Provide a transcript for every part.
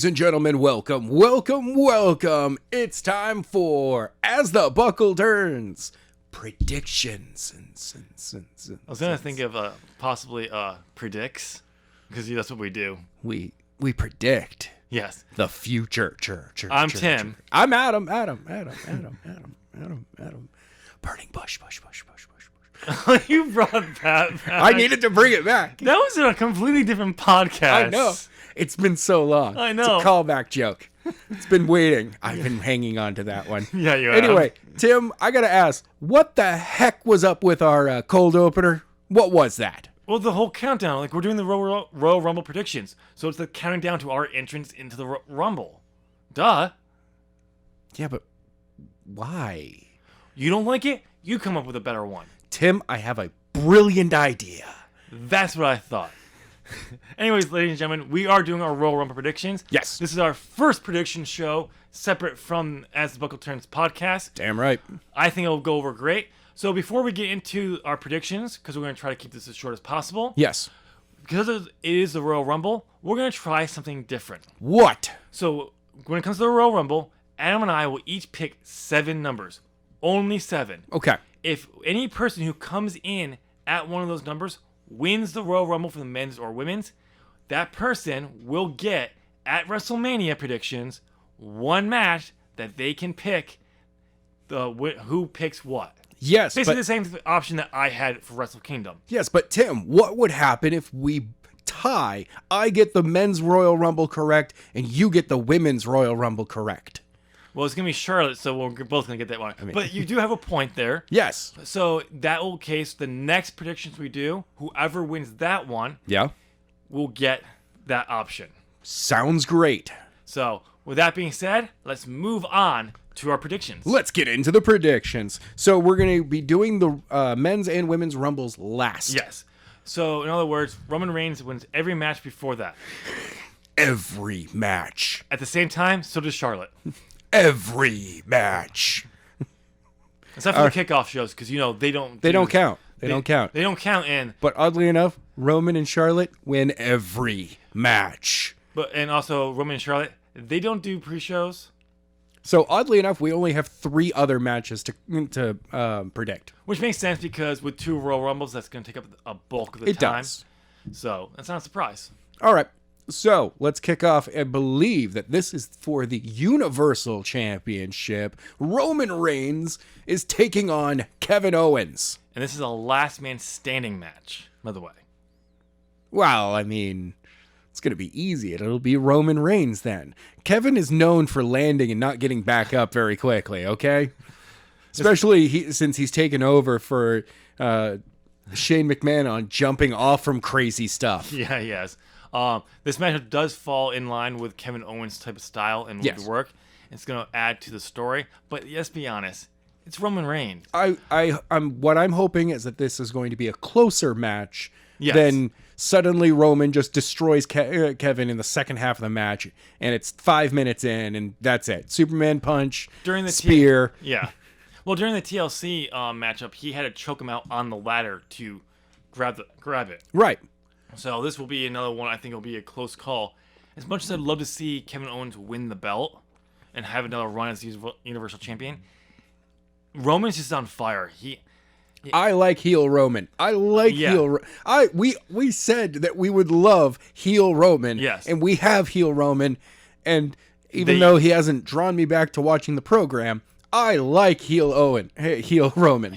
Ladies and gentlemen, welcome. It's time for As the Buckle Turns, predictions. I was going to think of possibly predicts, because that's what we do. We predict. Yes. The future. I'm Tim. I'm Adam. Burning bush. You brought that back. I needed to bring it back. That was in a completely different podcast. I know. It's been so long. I know. It's a callback joke. It's been waiting. I've been hanging on to that one. Yeah, you have. Anyway, Tim, I got to ask, what the heck was up with our cold opener? What was that? Well, the whole countdown. Like, we're doing the Royal Rumble predictions. So it's the counting down to our entrance into the Rumble. Duh. Yeah, but why? You don't like it? You come up with a better one. Tim, I have a brilliant idea. That's what I thought. Anyways, ladies and gentlemen, we are doing our Royal Rumble predictions. Yes. This is our first prediction show, separate from As the Buckle Turns podcast. Damn right. I think it'll go over great. So before we get into our predictions, because we're going to try to keep this as short as possible. Yes. Because it is the Royal Rumble, we're going to try something different. What? So when it comes to the Royal Rumble, Adam and I will each pick 7 numbers. Only 7. Okay. If any person who comes in at one of those numbers wins the Royal Rumble for the men's or women's, that person will get, at WrestleMania predictions, one match that they can pick who picks what. Yes, basically the same option that I had for Wrestle Kingdom. Yes, but Tim, what would happen if we tie? I get the men's Royal Rumble correct, and you get the women's Royal Rumble correct. Well, it's going to be Charlotte, so we're both going to get that one. But you do have a point there. Yes. So that will case the next predictions we do, whoever wins that one, will get that option. Sounds great. So with that being said, let's move on to our predictions. Let's get into the predictions. So we're going to be doing the men's and women's Rumbles last. Yes. So in other words, Roman Reigns wins every match before that. Every match. At the same time, so does Charlotte. Every match. Except for the kickoff shows, because they don't count. They don't count. They don't count in. But oddly enough, Roman and Charlotte win every match. And also Roman and Charlotte, they don't do pre-shows. So oddly enough, we only have 3 other matches to predict. Which makes sense because with 2 Royal Rumbles, that's going to take up a bulk of the time. It does. So that's not a surprise. All right. So let's kick off. I believe that this is for the Universal Championship. Roman Reigns is taking on Kevin Owens. And this is a last man standing match, by the way. Well, I mean, it's going to be easy. It'll be Roman Reigns then. Kevin is known for landing and not getting back up very quickly, okay? Especially since he's taken over for Shane McMahon on jumping off from crazy stuff. Yeah, he has. This matchup does fall in line with Kevin Owens' type of style and would work. It's going to add to the story. But let's be honest, it's Roman Reigns. What I'm hoping is that this is going to be a closer match than suddenly Roman just destroys Kevin in the second half of the match, and it's 5 minutes in, and that's it. Superman punch, during the spear. Well, during the TLC matchup, he had to choke him out on the ladder to grab it. Right. So this will be another one I think will be a close call. As much as I'd love to see Kevin Owens win the belt and have another run as the Universal Champion, Roman's just on fire. I like heel Roman. I like heel. We said that we would love heel Roman. Yes. And we have heel Roman. And even though he hasn't drawn me back to watching the program, I like heel Roman.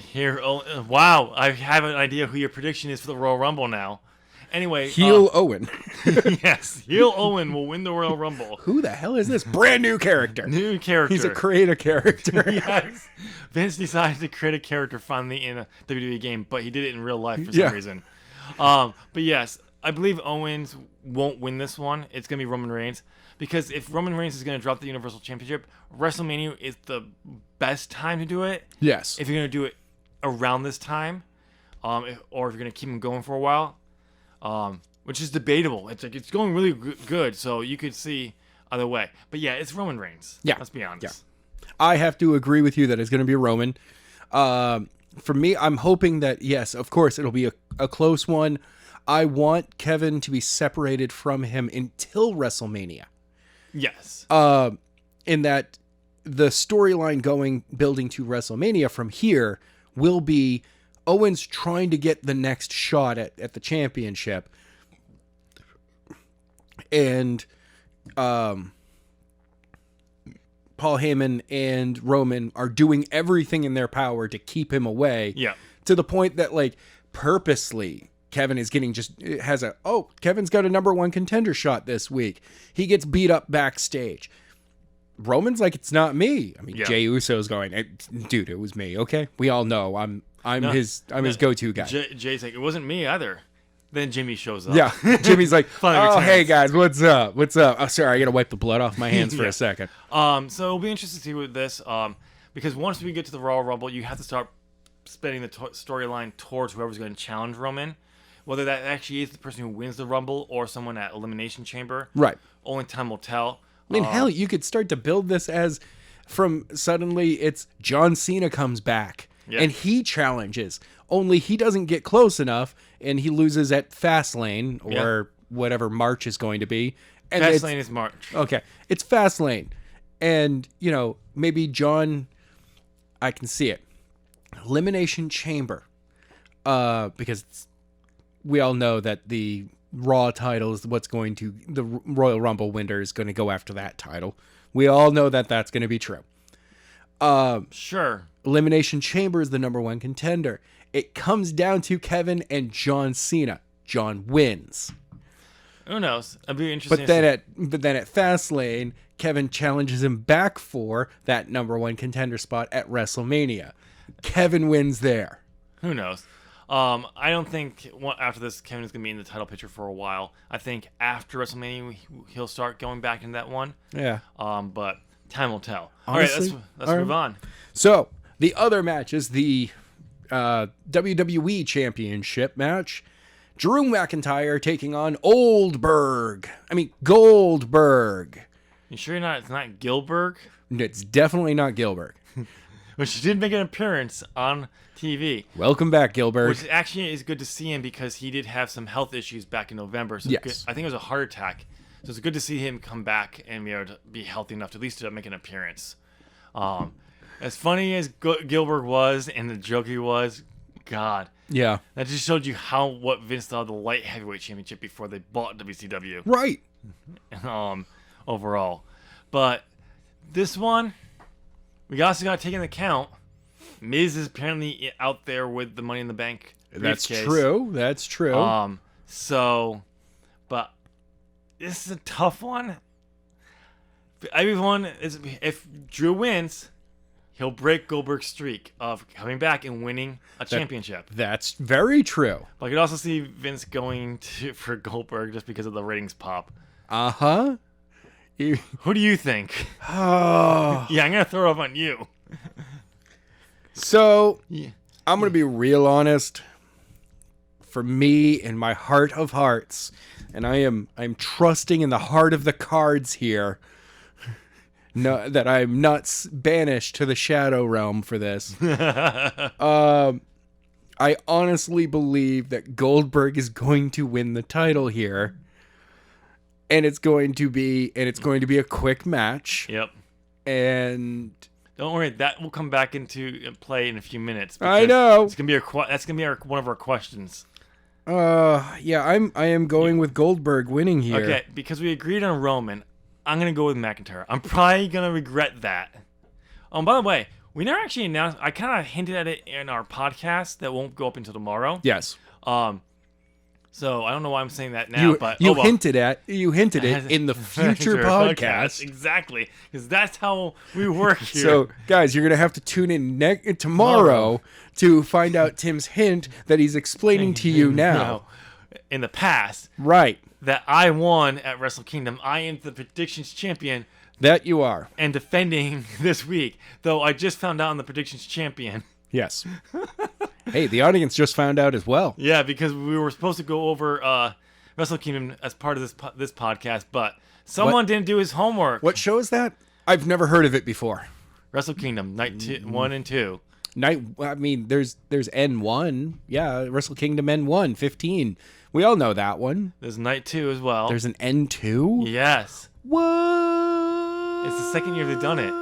Wow, I have an idea who your prediction is for the Royal Rumble now. Anyway, heel Owen. Yes, heel Owen will win the Royal Rumble. Who the hell is this? Brand new character. New character. He's create a character. Yes. Vince decided to create a character finally in a WWE game, but he did it in real life for some reason. But yes, I believe Owens won't win this one. It's going to be Roman Reigns. Because if Roman Reigns is going to drop the Universal Championship, WrestleMania is the best time to do it. Yes. If you're going to do it around this time, or if you're going to keep him going for a while. Which is debatable. It's going really good, so you could see either way. But yeah, it's Roman Reigns. Yeah, let's be honest. Yeah. I have to agree with you that it's going to be Roman. For me, I'm hoping that yes, of course, it'll be a close one. I want Kevin to be separated from him until WrestleMania. Yes. In that the storyline building to WrestleMania from here will be Owens trying to get the next shot at the championship. And Paul Heyman and Roman are doing everything in their power to keep him away. Yeah. To the point that, like, purposely Kevin is getting Kevin's got a number one contender shot this week. He gets beat up backstage. Roman's like, it's not me. I mean, Jey Uso's going, dude, it was me. Okay. We all know I'm his go-to guy. Jay's like, it wasn't me either. Then Jimmy shows up. Yeah. Jimmy's like, Finally returns. Hey guys, what's up? Oh, sorry. I got to wipe the blood off my hands for a second. So it'll be interesting to see with this, because once we get to the Royal Rumble, you have to start spending the storyline towards whoever's going to challenge Roman. Whether that actually is the person who wins the Rumble or someone at Elimination Chamber. Right. Only time will tell. I mean, hell, you could start to build this as from suddenly it's John Cena comes back and he challenges. Only he doesn't get close enough and he loses at Fastlane or whatever March is going to be. And Fastlane is March. Okay. It's Fastlane. And, maybe John, I can see it. Elimination Chamber. Because we all know that the Raw title is the Royal Rumble winner is going to go after that title. We all know that that's going to be true. Sure. Elimination Chamber is the number one contender. It comes down to Kevin and John Cena. John wins. Who knows? It'd be interesting. But then at Fastlane, Kevin challenges him back for that number one contender spot at WrestleMania. Kevin wins there. Who knows? I don't think after this Kevin is going to be in the title picture for a while. I think after WrestleMania he'll start going back into that one. Yeah. But time will tell. Honestly, all right, let's move on. So the other match is the WWE Championship match. Drew McIntyre taking on Goldberg. You sure it's not Gilbert? It's definitely not Gilbert. But she did make an appearance on TV. Welcome back, Gilbert. Which actually is good to see him because he did have some health issues back in November. So yes. I think it was a heart attack. So it's good to see him come back and be able to be healthy enough to at least make an appearance. As funny as Gilbert was and the joke he was, God. Yeah. That just showed you what Vince thought of the light heavyweight championship before they bought WCW. Right. Overall. But this one, we also got to take into account Miz is apparently out there with the Money in the Bank briefcase. That's true. But this is a tough one. If Drew wins, he'll break Goldberg's streak of coming back and winning a championship. That's very true. But I could also see Vince going for Goldberg just because of the ratings pop. Uh-huh. Who do you think? Oh. Yeah, I'm going to throw it up on you. So, I'm going to be real honest. For me, in my heart of hearts, and I'm trusting in the heart of the cards here, that I'm not banished to the Shadow Realm for this. I honestly believe that Goldberg is going to win the title here. And it's going to be a quick match. Yep. And don't worry, that will come back into play in a few minutes. I know. It's gonna be one of our questions. I am going with Goldberg winning here. Okay, because we agreed on Roman, I'm gonna go with McIntyre. I'm probably gonna regret that. By the way, we never actually announced. I kind of hinted at it in our podcast that won't go up until tomorrow. Yes. So I don't know why I'm saying that now, but you hinted it in the future podcast. Exactly, because that's how we work here. So guys, you're gonna have to tune in tomorrow to find out Tim's hint that he's explaining to you now. In the past, right? That I won at Wrestle Kingdom. I am the predictions champion. That you are. And defending this week, though I just found out I'm the predictions champion. Yes. Hey, the audience just found out as well. Yeah, because we were supposed to go over Wrestle Kingdom as part of this podcast, but someone didn't do his homework. What show is that? I've never heard of it before. Wrestle Kingdom, night 1 and 2. There's N1. Yeah, Wrestle Kingdom N1, 15. We all know that one. There's night 2 as well. There's an N2? Yes. What? It's the second year they've done it.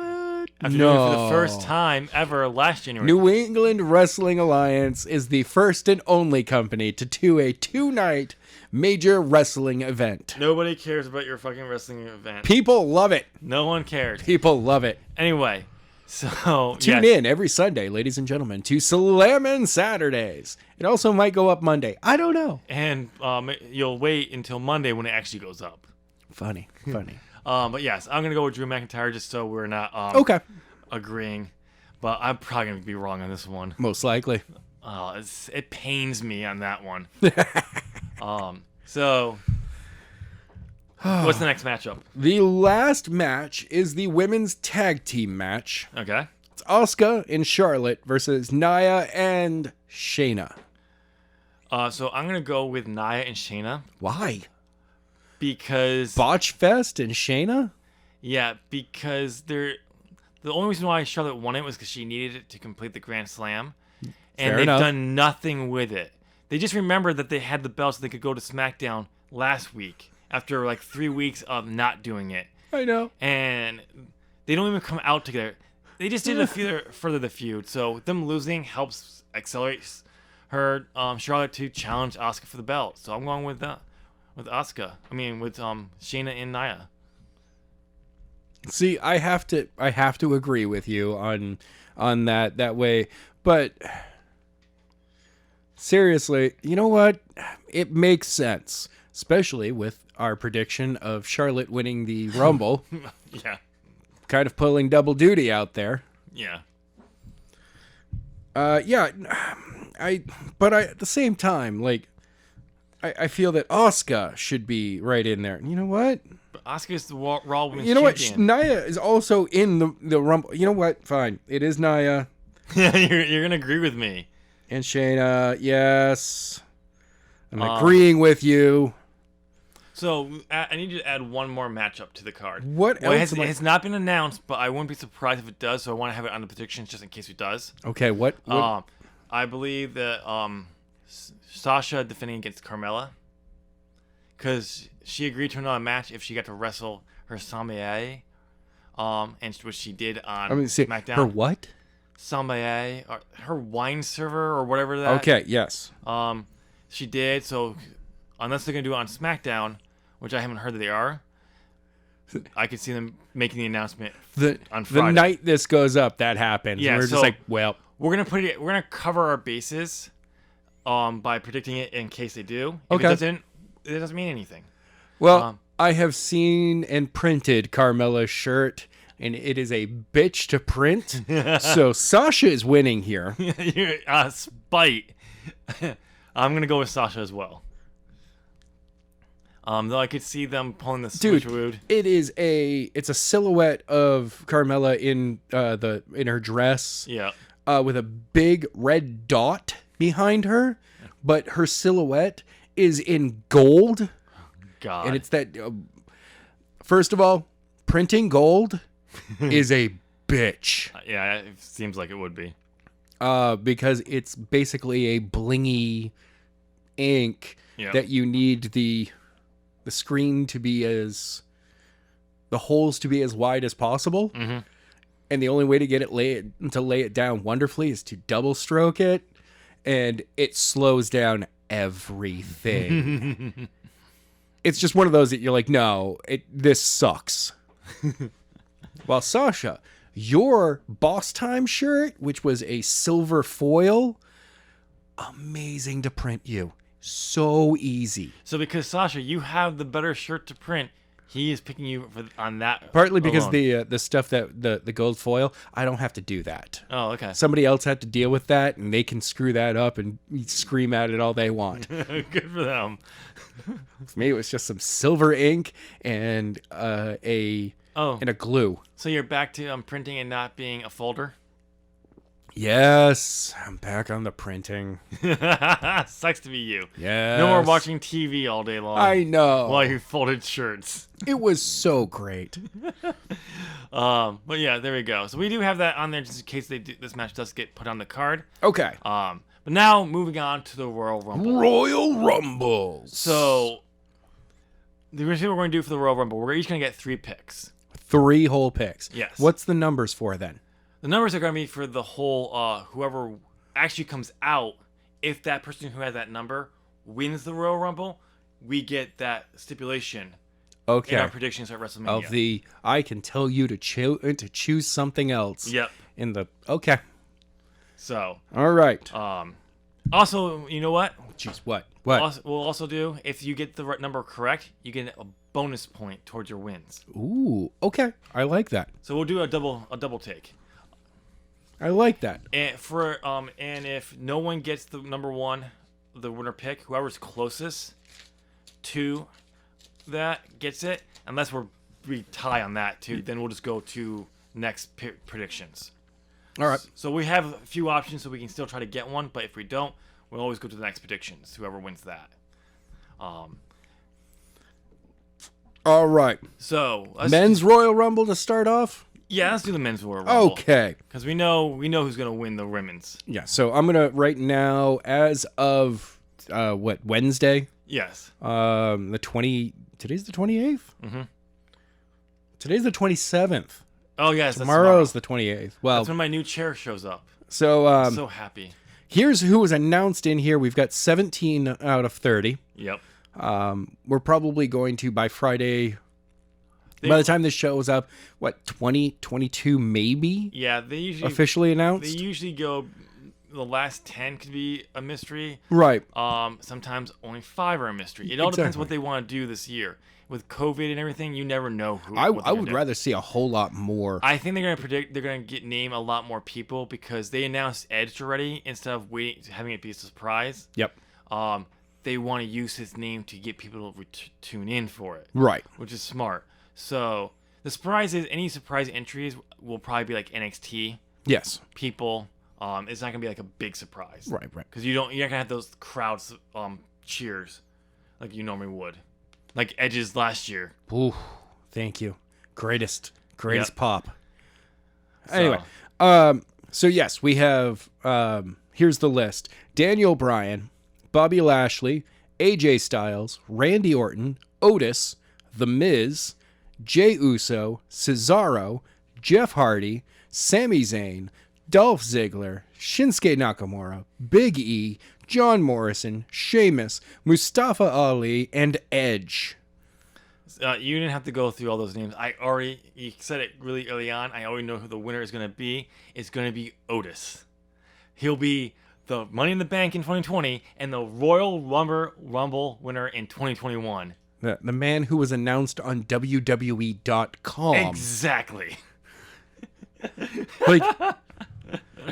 After doing it for the first time ever last January. New England Wrestling Alliance is the first and only company to do a 2-night major wrestling event. Nobody cares about your fucking wrestling event. People love it. No one cares. People love it. Anyway, so Tune in every Sunday, ladies and gentlemen, to Slammin' Saturdays. It also might go up Monday. I don't know. And you'll wait until Monday when it actually goes up. Funny. But yes, I'm gonna go with Drew McIntyre just so we're not Okay. agreeing. But I'm probably gonna be wrong on this one. Most likely. It pains me on that one. So what's the next matchup? The last match is the women's tag team match. Okay. It's Asuka and Charlotte versus Nia and Shayna. So I'm gonna go with Nia and Shayna Why? because Botch Fest and Shayna? because the only reason why Charlotte won it was because she needed it to complete the Grand Slam, and Fair they've enough. done nothing with it. They just remembered that they had the belt so they could go to SmackDown last week after like 3 weeks of not doing it, I know. and they don't even come out together. They just did further the feud, so them losing helps accelerate her Charlotte to challenge Asuka for the belt. So I'm going with Asuka. I mean with Shayna and Nia. See, I have to agree with you on that way, but seriously, you know what? It makes sense, especially with our prediction of Charlotte winning the Rumble. Yeah. Kind of pulling double duty out there. Yeah. But at the same time, like, I feel that Asuka should be right in there. You know what? But Asuka's the Raw Women's You know what? Champion. Nia is also in the Rumble. You know what? Fine. It is Nia Yeah, you're gonna agree with me. and Shayna. Yes. I'm agreeing with you. So I need you to add one more matchup to the card. What Well, else? it has not been announced, but I wouldn't be surprised if it does. So I want to have it on the predictions just in case it does. Okay, what? I believe that Sasha defending against Carmella, because she agreed to another match if she got to wrestle her Sambaye, and which she did on SmackDown. Her what? Sambaye, or her wine server or whatever that. Okay, yes. She did. So unless they're gonna do it on SmackDown, which I haven't heard that they are, I could see them making the announcement on Friday. The night this goes up, that happens. Yeah, We're so- just like, well, We're gonna cover our bases, by predicting it in case they do. If Okay. it doesn't mean anything. well, I have seen and printed Carmella's shirt, and it is a bitch to print. So Sasha is winning here. You're spite. I'm gonna go with Sasha as well. Though I could see them pulling the switcheroo. It's a silhouette of Carmella in her dress. Yeah. With a big red dot behind her, but her silhouette is in gold. God. And it's that. First of all, printing gold is a bitch. Yeah, it seems like it would be. Because it's basically a blingy ink that you need the screen to be the holes to be as wide as possible. Mm-hmm. And the only way to get it lay it down wonderfully is to double stroke it, and it slows down everything. It's just one of those that you're like, no, this sucks. While Sasha, your Boss Time shirt, which was a silver foil, amazing to print you. So easy. So because Sasha, you have the better shirt to print, he is picking you on that. Partly because alone. the stuff that the gold foil, I don't have to do that. Oh, okay. Somebody else had to deal with that, and they can screw that up and scream at it all they want. Good for them. For me, it was just some silver ink and a glue. So you're back to printing and not being a folder? Yes, I'm back on the printing. Sucks to be you. Yes. No more watching TV all day long. I know. While you folded shirts. It was so great. But yeah, there we go. So we do have that on there just in case this match does get put on the card. Okay. But now moving on to the Royal Rumble. Royal Rumbles. So here's what we're going to do for the Royal Rumble. We're each going to get 3 picks. 3 whole picks. Yes. What's the numbers for then? The numbers are going to be for the whole, whoever actually comes out. If that person who has that number wins the Royal Rumble, we get that stipulation in our predictions at WrestleMania. I can tell you to choose something else. Yep. Okay. So. All right. Also, you know what? Jeez, what? What? We'll also do, if you get the right number correct, you get a bonus point towards your wins. Ooh, okay. I like that. So we'll do a double take. I like that. And if no one gets the number 1, the winner pick, whoever's closest to that gets it. Unless we tie on that too, then we'll just go to next predictions. All right. So we have a few options, so we can still try to get one. But if we don't, we'll always go to the next predictions. Whoever wins that. All right. So men's Royal Rumble to start off. Yeah, let's do the men's Royal Rumble. Okay. Because we know who's gonna win the women's. Yeah. So I'm gonna right now, as of Wednesday. Yes. The 20. Today's the 28th. Mm-hmm. Today's the 27th. Oh yes. Tomorrow's the 28th. Well, that's when my new chair shows up. So I'm so happy. Here's who was announced in here. We've got 17 out of 30. Yep. We're probably going to, by Friday, by the time this shows up, 20, 22 maybe? Yeah, they usually officially announced. They usually go, the last 10 could be a mystery. Right. Sometimes only 5 are a mystery. It all depends what they want to do this year. With COVID and everything, you never know who. I would rather see a whole lot more. I think they're going to name a lot more people because they announced Edge already instead of having it be a surprise. Yep. They want to use his name to get people to tune in for it. Right. Which is smart. So the surprise is any surprise entries will probably be like NXT. Yes. People. It's not gonna be like a big surprise. Right. Because you're not gonna have those crowds cheers like you normally would. Like Edge's last year. Ooh, thank you. Greatest pop. So. Anyway, so yes, we have, here's the list. Daniel Bryan, Bobby Lashley, AJ Styles, Randy Orton, Otis, The Miz, Jey Uso, Cesaro, Jeff Hardy, Sami Zayn, Dolph Ziggler, Shinsuke Nakamura, Big E, John Morrison, Sheamus, Mustafa Ali, and Edge. You didn't have to go through all those names. You said it really early on. I already know who the winner is going to be. It's going to be Otis. He'll be the Money in the Bank in 2020 and the Royal Rumble winner in 2021. The man who was announced on WWE.com. Exactly.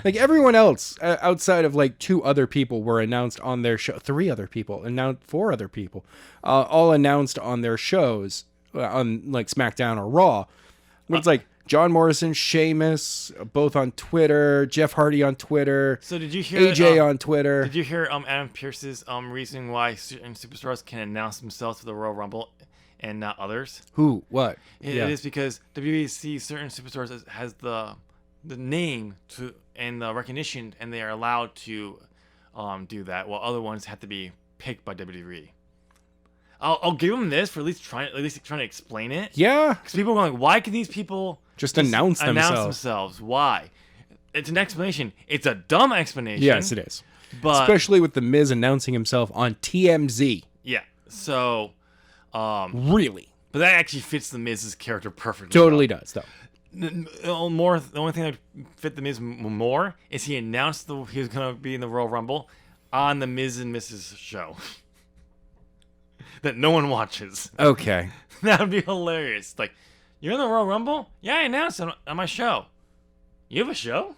Like everyone else outside of like 2 other people were announced on their show. 3 other people, and now 4 other people, all announced on their shows on like SmackDown or Raw. It's like John Morrison, Sheamus, both on Twitter, Jeff Hardy on Twitter. So did you hear AJ on Twitter? Did you hear Adam Pearce's reason why certain superstars can announce themselves for the Royal Rumble and not others? Who? What? It is because WWE sees certain superstars has the name to and the recognition, and they are allowed to do that, while other ones have to be picked by WWE. I'll give them this for at least trying to explain it. Yeah, because people are like, why can these people just announce themselves? Why? It's an explanation. It's a dumb explanation. Yes, it is. But especially with the Miz announcing himself on TMZ. Yeah. So, really, but that actually fits the Miz's character perfectly. Totally does, though. The only thing that fit the Miz more is he announced he was going to be in the Royal Rumble on the Miz and Mrs. show that no one watches. Okay, that would be hilarious. Like, you're in the Royal Rumble? Yeah, I announced it on my show. You have a show?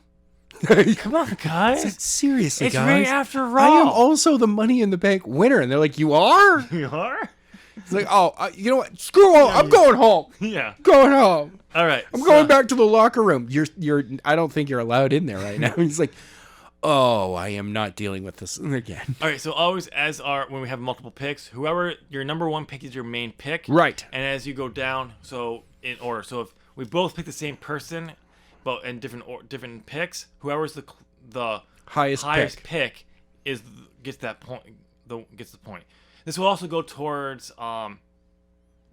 Come on, guys. Seriously, it's guys. right after Raw. I am also the Money in the Bank winner, and they're like, "You are? You are?" It's like, oh, you know what? Screw all. I'm going home. Yeah, going home. All right, I'm going back to the locker room. You're. I don't think you're allowed in there right now. He's like, oh, I am not dealing with this again. All right, so always when we have multiple picks, whoever your number 1 pick is your main pick, right? And as you go down, so in order, so if we both pick the same person, but in different picks, whoever's the highest pick gets that point. Gets the point. This will also go towards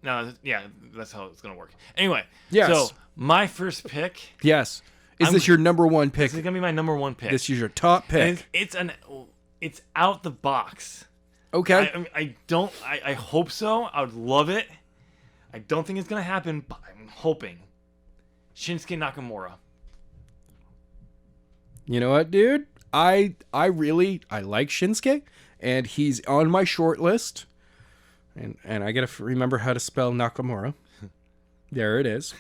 No, yeah, that's how it's gonna work. Anyway, Yes. So my first pick. Yes. Is this your number one pick? This is gonna be my number one pick. This is your top pick. And it's out the box. Okay. I hope so. I would love it. I don't think it's gonna happen, but I'm hoping. Shinsuke Nakamura. You know what, dude? I like Shinsuke, and he's on my short list. And I gotta remember how to spell Nakamura. There it is.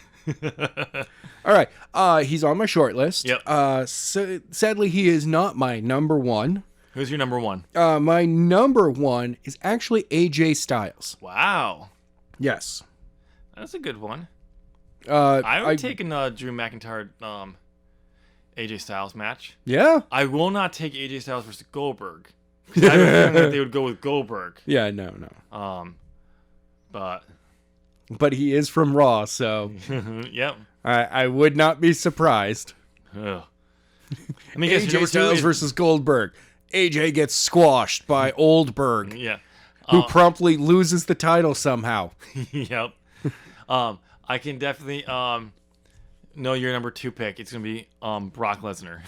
All right. He's on my short list. Yep. So sadly, he is not my number one. Who's your number one? My number one is actually AJ Styles. Wow. Yes. That's a good one. I would take a Drew McIntyre AJ Styles match. Yeah. I will not take AJ Styles versus Goldberg. I have a feeling that they would go with Goldberg. Yeah, no. But he is from Raw, so yep. I would not be surprised. Ugh. I mean, AJ Styles versus Goldberg. AJ gets squashed by Oldberg. Yeah. Who promptly loses the title somehow. Yep. I can definitely know your number 2 pick. It's gonna be Brock Lesnar.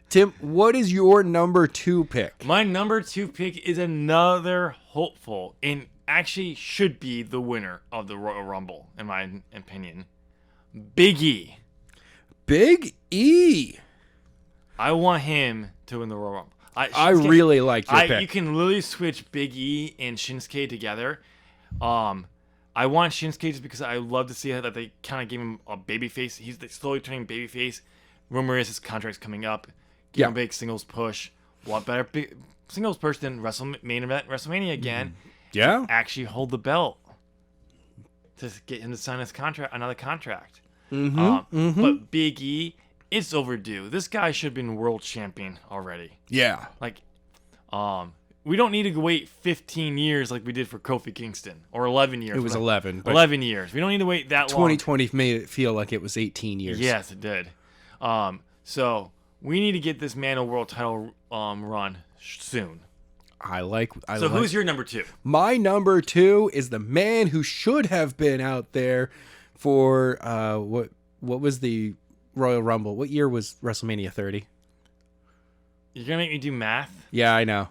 Tim, what is your number 2 pick? My number 2 pick is another hopeful and actually should be the winner of the Royal Rumble, in my opinion. Big E. Big E. I want him to win the Royal Rumble. I really like your pick. You can literally switch Big E and Shinsuke together. I want Shinsuke just because I love to see how that they kind of gave him a babyface. He's slowly turning babyface. Rumor is his contract's coming up. Give him a big singles push. What better big singles push than main event WrestleMania again? Yeah. Actually hold the belt to get him to sign his contract, another contract. But Big E, it's overdue. This guy should have been world champion already. Yeah. Like, we don't need to wait 15 years like we did for Kofi Kingston, or 11 years. It was 11. But 11 years. We don't need to wait that long. 2020 made it feel like it was 18 years. Yes, it did. So we need to get this man a world title run soon. So who's your number 2? My number 2 is the man who should have been out there for what was the Royal Rumble? What year was WrestleMania 30? You're gonna make me do math? Yeah, I know.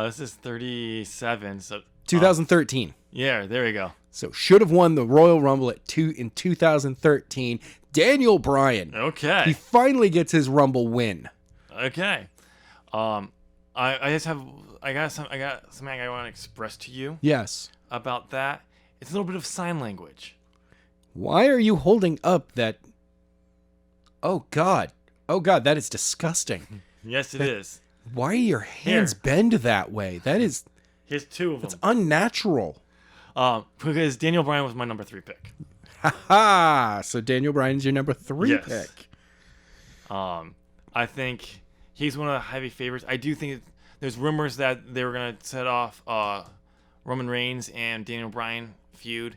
This is 37, so 2013. Yeah, there we go. So should have won the Royal Rumble in 2013. Daniel Bryan. Okay. He finally gets his Rumble win. Okay. I got something I want to express to you. Yes. About that. It's a little bit of sign language. Why are you holding up that? Oh God, that is disgusting. Yes, it is. Why are your hands bend that way? That is. Here's 2 of them. It's unnatural. Because Daniel Bryan was my number 3 pick. Ha! So Daniel Bryan's your number 3 pick. I think he's one of the heavy favorites. I do think there's rumors that they were gonna set off Roman Reigns and Daniel Bryan feud.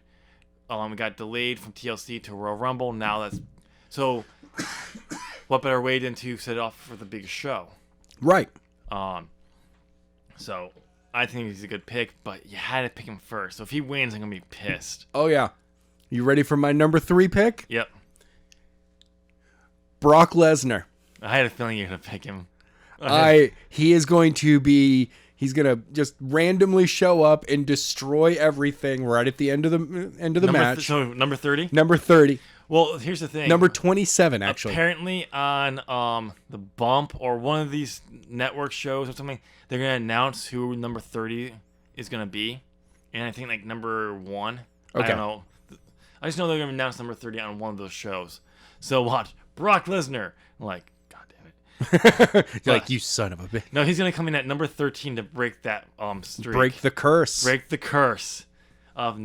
It got delayed from TLC to Royal Rumble. Now that's so. What better way than to set it off for the biggest show? Right. So I think he's a good pick, but you had to pick him first. So if he wins, I'm gonna be pissed. Oh yeah. You ready for my number 3 pick? Yep. Brock Lesnar. I had a feeling you're gonna pick him. He's going to just randomly show up and destroy everything right at the end of the match. So number 30? Number 30. Well, here's the thing. Number 27, actually. Apparently on the Bump or one of these network shows or something, they're going to announce who number 30 is going to be. And I think like number 1. Okay. I don't know. I just know they're going to announce number 30 on one of those shows. So watch. Brock Lesnar. I'm like, God damn it. You're like, you son of a bitch. No, he's going to come in at number 13 to break that streak. Break the curse. Break the curse of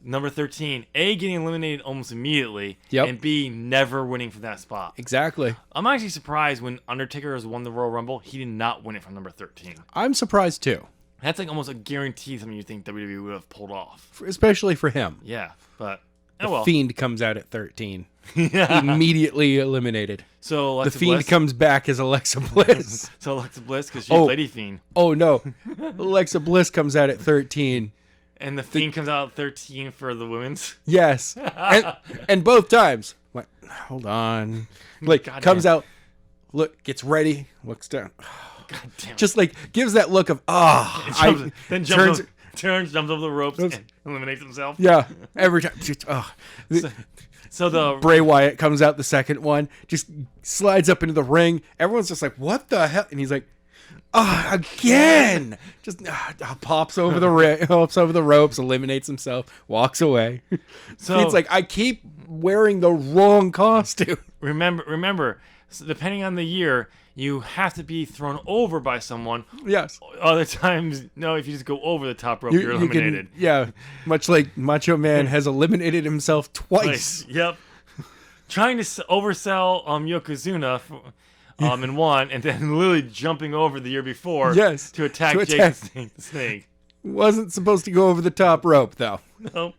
number 13, A, getting eliminated almost immediately, and B, never winning from that spot. Exactly. I'm actually surprised when Undertaker has won the Royal Rumble, he did not win it from number 13. I'm surprised too. That's like almost a guarantee something you think WWE would have pulled off. Especially for him. Yeah, but The Fiend comes out at 13. Immediately eliminated. So Alexa the Fiend Bliss comes back as Alexa Bliss. So Alexa Bliss, because she's Lady Fiend. Oh no. Alexa Bliss comes out at 13. And the Fiend comes out 13 for the women's. Yes. And both times. Like, hold on. Like, God comes damn. out, gets ready, looks down. God damn it. Just like gives that look of, Then jumps over the ropes and eliminates himself. Yeah, every time. Just, So the Bray Wyatt comes out the second one, just slides up into the ring. Everyone's just like, what the hell? And he's like, again. Just pops over the ropes, eliminates himself, walks away. So it's like, I keep wearing the wrong costume. Remember, depending on the year, you have to be thrown over by someone. Yes. Other times, no, if you just go over the top rope, you're eliminated. Much like Macho Man has eliminated himself twice. Yep. Trying to oversell Yokozuna in one, and then literally jumping over the year before to attack Jake the Snake. Wasn't supposed to go over the top rope, though. Nope.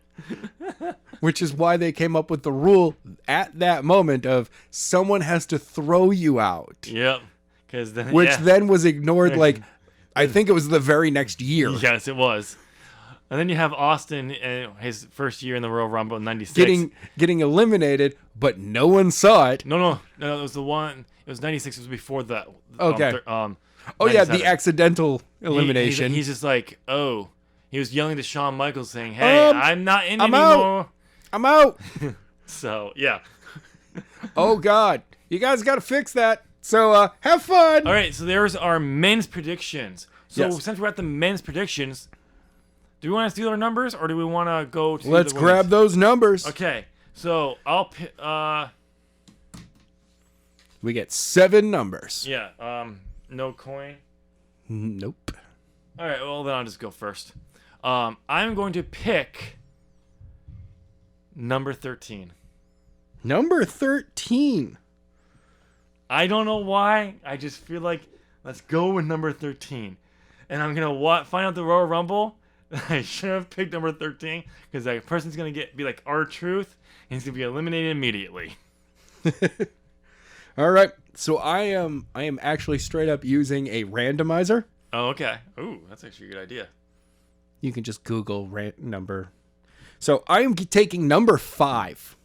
Which is why they came up with the rule at that moment of someone has to throw you out. Yep. Then was ignored, like, I think it was the very next year. Yes, it was. And then you have Austin, his first year in the Royal Rumble in '96. Getting eliminated, but no one saw it. No, it was the one. It was '96. It was before that. Okay. The accidental elimination. He's just like, oh. He was yelling to Shawn Michaels saying, hey, I'm not in anymore. I'm out. So, yeah. Oh, God. You guys got to fix that. So, have fun. All right, so there's our men's predictions. So, Yes. since we're at the men's predictions, do we want to do our numbers, or do we want to go to Let's the grab those numbers. Okay, so I'll pick, We get 7 numbers. yeah, no coin. Nope. All right, well, then I'll just go first. I'm going to pick number 13. Number 13. I don't know why. I just feel like let's go with number 13. And I'm going to find out the Royal Rumble. I should have picked number 13 because that person's going to be like R-Truth and he's going to be eliminated immediately. All right. So I am actually straight up using a randomizer. Oh, okay. Ooh, that's actually a good idea. You can just Google number. So I am taking number 5.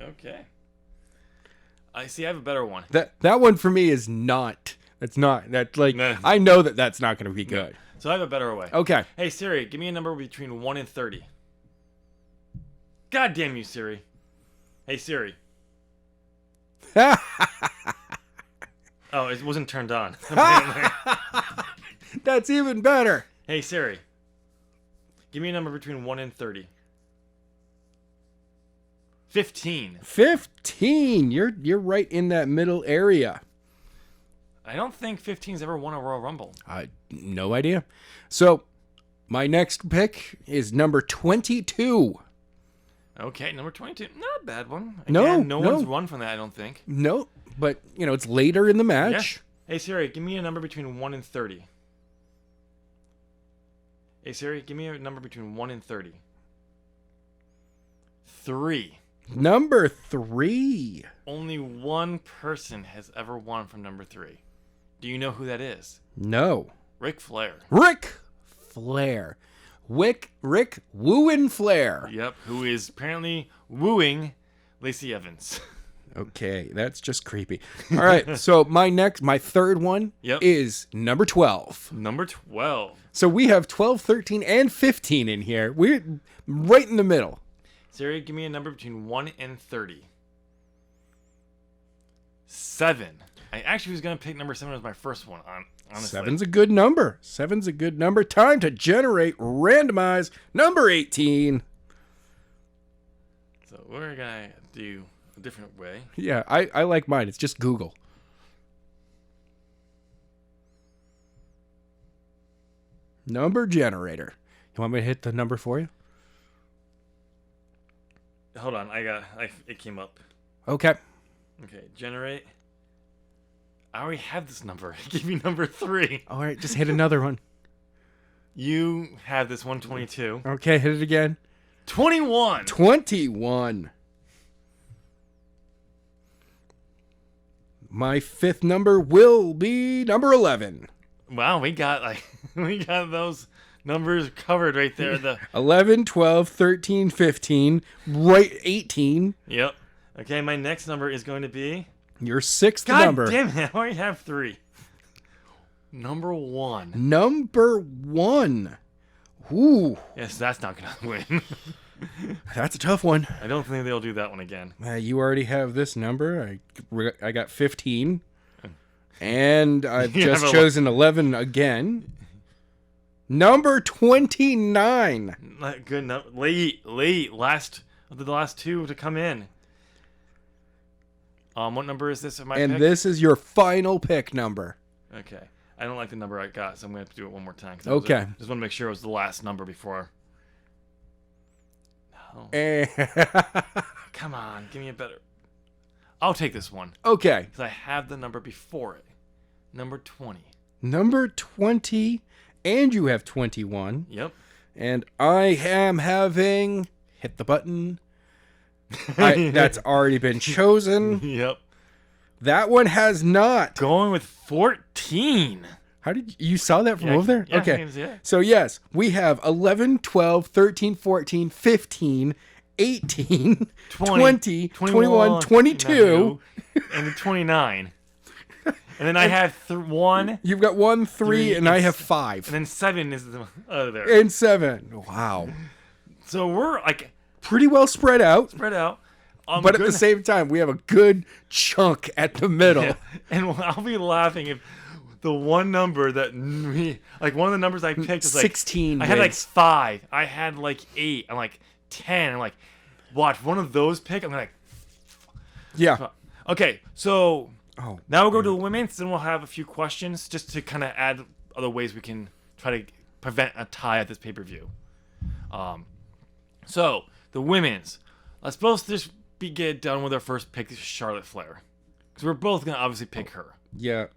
Okay. I see. I have a better one. That one for me is not. It's not. That like No. I know that's not going to be good. So I have a better way. Okay. Hey Siri, give me a number between 1 and 30. God damn you, Siri. Hey Siri. Oh, it wasn't turned on. That's even better. Hey Siri. Give me a number between 1 and 30. 15. 15. You're right in that middle area. I don't think 15's ever won a Royal Rumble. No idea. So, my next pick is number 22. Okay, number 22. Not a bad one. No one's won from that, I don't think. No, but, it's later in the match. Yeah. Hey, Siri, give me a number between 1 and 30. Hey, Siri, give me a number between 1 and 30. 3. Number 3. Only one person has ever won from number 3. Do you know who that is? No. Ric Flair. Ric Flair. Rick wooing Flair. Yep, who is apparently wooing Lacey Evans. Okay, that's just creepy. All right, so my third one is number 12. Number 12. So we have 12, 13, and 15 in here. We're right in the middle. Siri, give me a number between 1 and 30. 7. I actually was going to pick number 7 as my first one, honestly. 7's a good number. 7's a good number. Time to generate, randomize number 18. So we're going to do a different way. Yeah, I like mine. It's just Google. Number generator. You want me to hit the number for you? Hold on, it came up. Okay. Okay, generate. I already have this number. Give me number 3. All right, just hit another one. You have this 122. Okay, hit it again. 21. 21. My 5th number will be number 11. Wow, we got those Numbers covered right there. The 11, 12, 13, 15, right 18. Yep. Okay, my next number is going to be... Your sixth God number. damn it, I already have 3. Number 1. Number 1. Ooh. Yes, that's not going to win. That's a tough one. I don't think they'll do that one again. You already have this number. I got 15. And I've just chosen 11 again. Number 29. Good number. Late. Last of the last 2 to come in. What number is this of my pick? And this is your final pick number. Okay. I don't like the number I got, so I'm going to have to do it one more time. Okay. Just want to make sure it was the last number before. Come on, give me a better... I'll take this one. Okay. Because I have the number before it. Number 20. Number 20, and you have 21. Yep. And I am having... Hit the button. That's already been chosen. Yep. That one has not. Going with 14. How did you saw that from over there? Yeah, okay. Yeah. So yes, we have 11, 12, 13, 14, 15, 18, 20, 21, 22. And 29. And then I have 1. You've got 1, 3, and I have 5. And then 7 is the other there. And 7. Wow. So we're like pretty well spread out. But at the same time, we have a good chunk at the middle. Yeah. And I'll be laughing if the one number that one of the numbers I picked is like 16. I had like 5. I had like 8. I'm like 10. I'm like, watch one of those pick. I'm like, yeah. Okay, so now we'll go to the women's. Then we'll have a few questions just to kind of add other ways we can try to prevent a tie at this pay-per-view. So the women's. Let's both just get done with our first pick, Charlotte Flair, because we're both gonna obviously pick her. Yeah.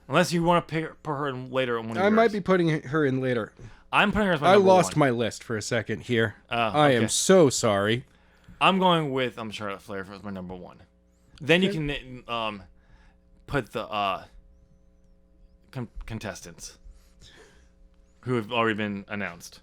Unless you want to put her in later on one of yours. I might be putting her in later. I'm putting her as my number lost 1. my list for a second here. I am so sorry. I'm going with Charlotte Flair as my number 1. Then you can put the contestants who have already been announced.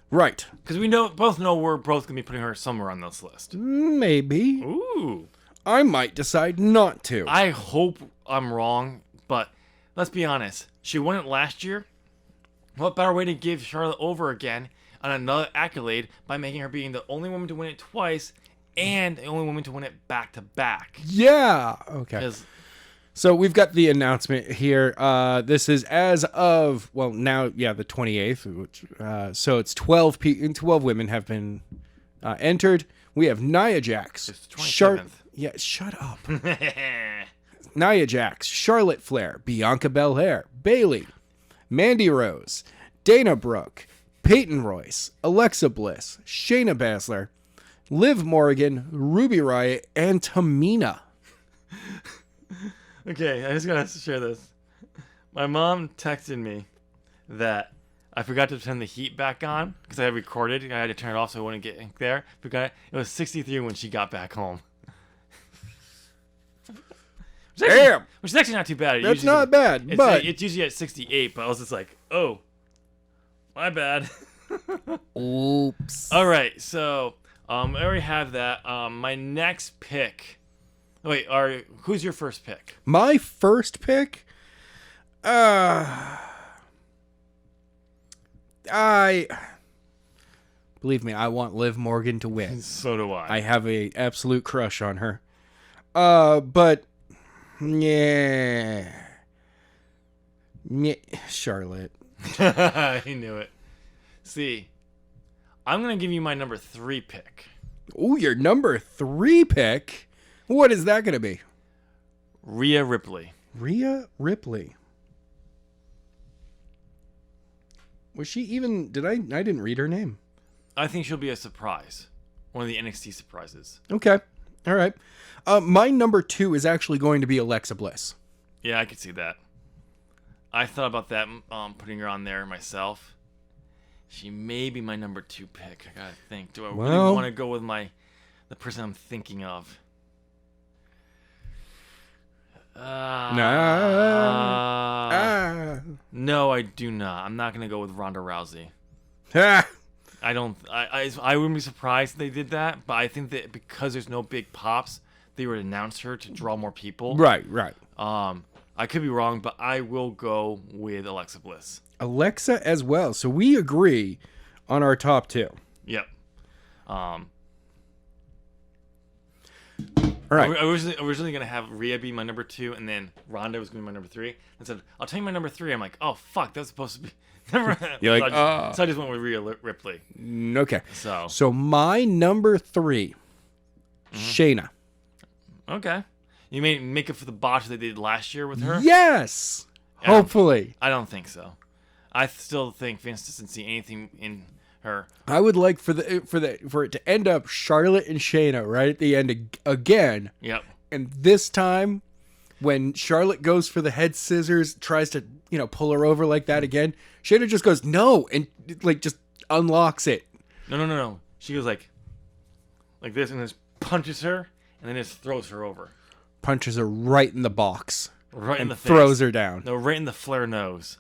Right. Because we both know we're both going to be putting her somewhere on this list. Maybe. Ooh. I might decide not to. I hope I'm wrong, but let's be honest. She won it last year. What better way to give Charlotte over again on another accolade by making her being the only woman to win it twice and the only woman to win it back-to-back? Yeah. Okay. So we've got the announcement here. This is as of, well, now, the 28th. Which, so it's 12 women have been entered. We have Nia Jax. It's the 27th. Yeah, shut up. Nia Jax, Charlotte Flair, Bianca Belair, Bayley, Mandy Rose, Dana Brooke, Peyton Royce, Alexa Bliss, Shayna Baszler, Liv Morgan, Ruby Riott, and Tamina. Okay, I just gotta share this. My mom texted me that I forgot to turn the heat back on because I had recorded. I had to turn it off so I wouldn't get there. It was 63 when she got back home. Damn! Which is actually not too bad. That's not bad, but... It's usually at 68, but I was just like, oh, my bad. Oops. All right, so I already have that. My next pick... Wait, who's your first pick? My first pick? Believe me, I want Liv Morgan to win. So do I. I have a absolute crush on her. But... Yeah. Charlotte. I knew it. See, I'm going to give you my number 3 pick. Ooh, your number 3 pick? What is that going to be? Rhea Ripley. Rhea Ripley. Was she even... I didn't read her name. I think she'll be a surprise. One of the NXT surprises. Okay. All right. My number 2 is actually going to be Alexa Bliss. Yeah, I could see that. I thought about that, putting her on there myself. She may be my number 2 pick. I gotta think. Do I really want to go with the person I'm thinking of? Nah. No, I do not. I'm not gonna go with Ronda Rousey. Ha! I wouldn't be surprised if they did that, but I think that because there's no big pops, they would announce her to draw more people. Right. I could be wrong, but I will go with Alexa Bliss. Alexa as well. So we agree on our top 2. Yep. All right. I was originally going to have Rhea be my number 2, and then Ronda was going to be my number 3. And said, I'll tell you my number 3. I'm like, oh, fuck, that's supposed to be... You're like, so I just went with Rhea Ripley. Okay. So my number 3, Shayna. Okay. You may make it for the botch they did last year with her? Yes. Hopefully. I don't think so. I still think Vince doesn't see anything in her. I would like for it to end up Charlotte and Shayna right at the end again. Yep. And this time, when Charlotte goes for the head scissors, tries to pull her over like that again, Shayna just goes no and just unlocks it. No. She goes like this and just punches her and then just throws her over. Punches her right in the box. Right in the face. Throws her down. No, right in the Flair nose.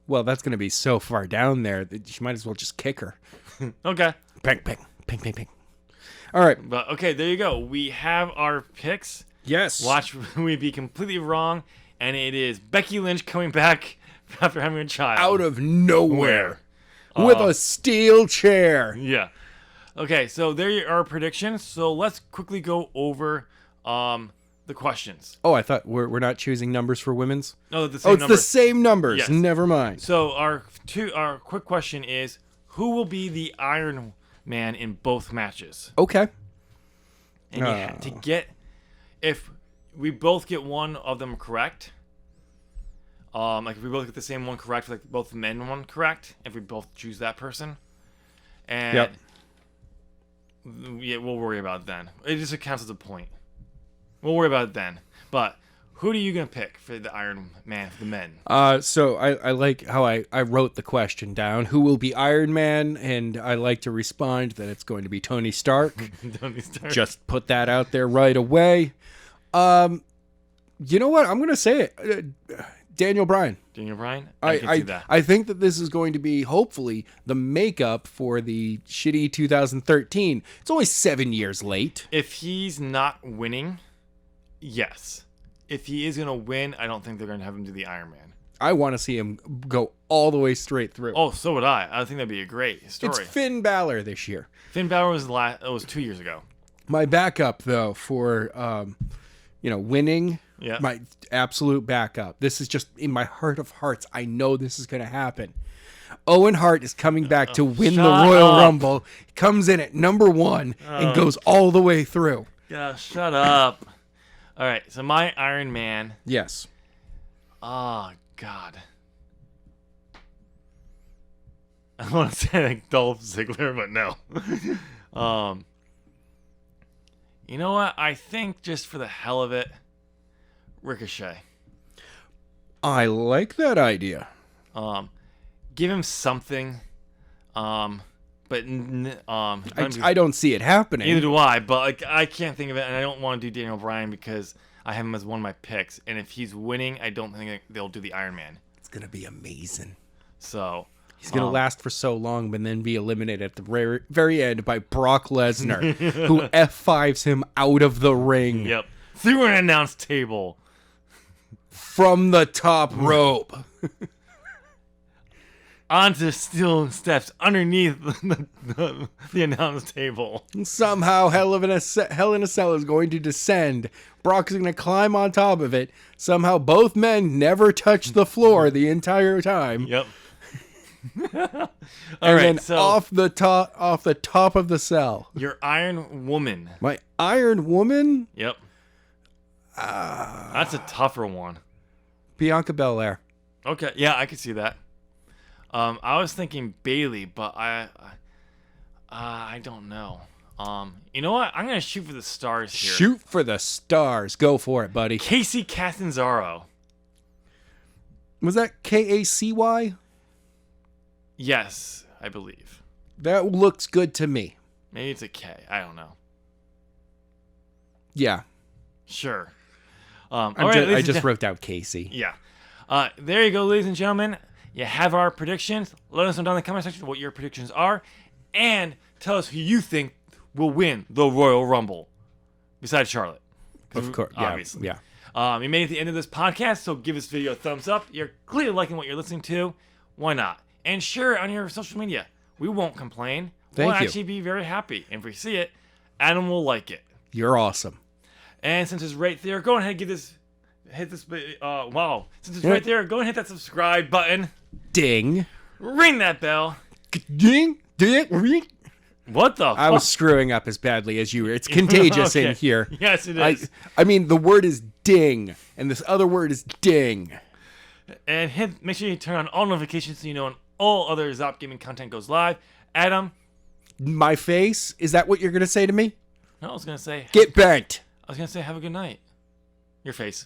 Well, that's going to be so far down there that she might as well just kick her. Okay. Ping, ping, ping, ping, ping. All right. But okay, there you go. We have our picks. Yes. Watch we be completely wrong, and it is Becky Lynch coming back after having a child. Out of nowhere. With a steel chair. Yeah. Okay, so there are our predictions. So let's quickly go over the questions. Oh, I thought we're not choosing numbers for women's. No, the same numbers. The same numbers. Yes. Never mind. So our quick question is, who will be the Iron Man in both matches? Okay. And to get, if we both get one of them correct, like if we both get the same one correct, like both men one correct, if we both choose that person, and yeah, we'll worry about it then. It just counts as a point. We'll worry about it then. But who are you going to pick for the Iron Man for the men? So I like how I wrote the question down. Who will be Iron Man? And I like to respond that it's going to be Tony Stark. Tony Stark. Just put that out there right away. You know what? I'm going to say it. Daniel Bryan. Daniel Bryan? I can see that. I think that this is going to be, hopefully, the makeup for the shitty 2013. It's only 7 years late. If he's not winning, yes. If he is going to win, I don't think they're going to have him do the Iron Man. I want to see him go all the way straight through. Oh, so would I. I think that'd be a great story. It's Finn Balor this year. Finn Balor was 2 years ago. My backup, though, for winning. Yeah. My absolute backup. This is just in my heart of hearts. I know this is going to happen. Owen Hart is coming back to win the Royal Rumble. He comes in at number 1 and goes all the way through. Yeah, shut up. All right, so my Iron Man. Yes. Oh, God. I want to say like Dolph Ziggler, but no. You know what? I think just for the hell of it, Ricochet. I like that idea. Give him something. But I don't see it happening. Neither do I, but like I can't think of it, and I don't want to do Daniel Bryan because I have him as one of my picks. And if he's winning, I don't think they'll do the Iron Man. It's gonna be amazing. So he's gonna last for so long, but then be eliminated at the very end by Brock Lesnar, who F5s him out of the ring. Yep, through an announce table from the top rope. Onto steel steps underneath the announce table. Somehow Hell in a Cell is going to descend. Brock is going to climb on top of it. Somehow both men never touch the floor the entire time. Yep. Then so off the top of the cell. Your Iron Woman. My Iron Woman? Yep. That's a tougher one. Bianca Belair. Okay, yeah, I could see that. I was thinking Bailey, but I don't know. You know what? I'm gonna shoot for the stars here. Shoot for the stars. Go for it, buddy. Casey Catanzaro. Was that Kacy? Yes, I believe. That looks good to me. Maybe it's a K. I don't know. Yeah. Sure. I just wrote down Casey. Yeah. There you go, ladies and gentlemen. you have our predictions. Let us know down in the comment section what your predictions are. And tell us who you think will win the Royal Rumble. Besides Charlotte. Of course. Obviously. Yeah. You made it to the end of this podcast, so give this video a thumbs up. You're clearly liking what you're listening to. Why not? And share it on your social media. We won't complain. We'll actually be very happy. And if we see it, Adam will like it. You're awesome. And since it's right there, go ahead and hit this. Since it's right there, go and hit that subscribe button. Ding. Ring that bell. Ding. Ding. Ring. What the fuck? I was screwing up as badly as you were. It's contagious in here. Yes, it is. I mean, the word is ding, and this other word is ding. And make sure you turn on all notifications so you know when all other Zop Gaming content goes live. Adam. My face? Is that what you're going to say to me? No, I was going to say... Get bent. I was going to say have a good night. Your face.